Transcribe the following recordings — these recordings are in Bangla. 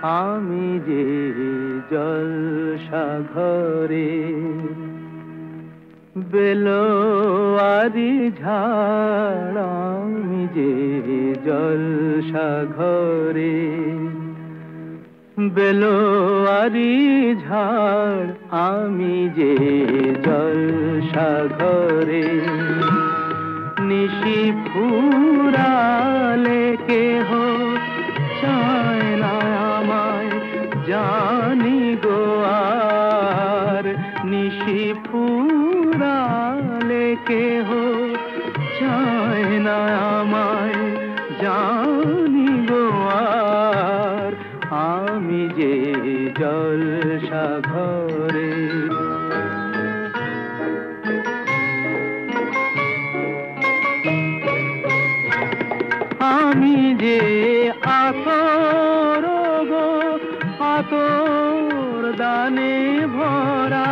আমি যে জলসাঘরে বেলোয়ারি ঝাড়, আমি যে জলসাঘরে বেলোয়ারি ঝাড়, আমি যে জলসাঘরে নিশি ফুরালে কেহ চায় না আমায়, জানি গো আর নিশি ফুরালে কেহ চায় না আমায়, জানি গো আর আমি যে জলসাঘরে। আমি যে আতর গো আতর দানে ভরা,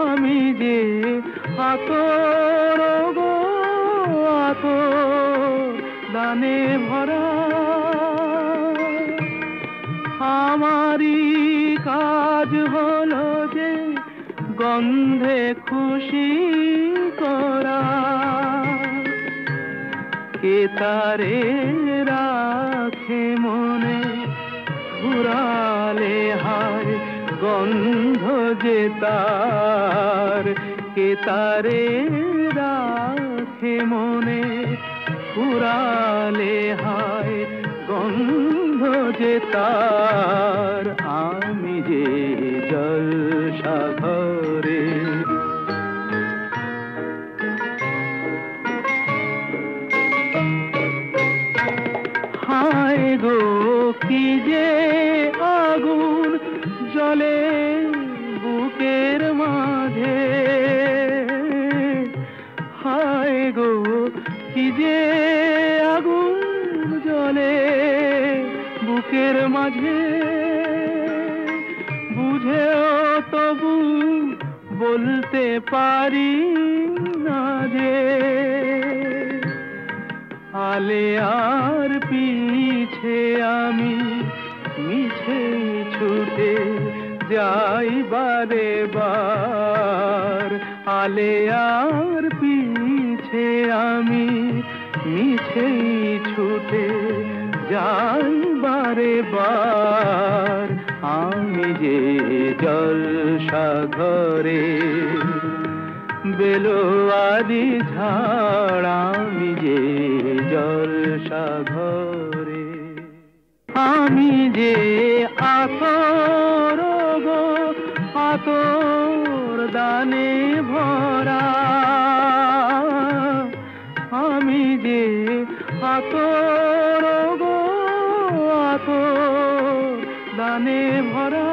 আমি যে আতর গো আতর দানে ভরা, আমারই কাজ হলো যে গন্ধে খুশি করা, কে তারে রাখে মনে ফুরালে হায় গন্ধ যে তার, কে তারে রাখে মনে ফুরালে হায় গন্ধ যে তার, আমি যে জলসাঘরে। হায় গো কি যে আগুন জ্বলে বুকের মাঝে, হায় গো কি যে আগুন জ্বলে বুকের মাঝে, বুঝেও তবু বলতে পারি না যে আলে আর পিছে আমি মিছে ছুটে যাই বারে বার, আলে আর পিছে আমি মিছে ছুটে যাই বারে বার, আমি যে জলসাঘরে বেলোয়ারি ঝাড়, আমি যে জলসাঘরে। আমি যে আতর গো আতর দানে ভরা, আমি যে আতর গো আতর দানে ভরা,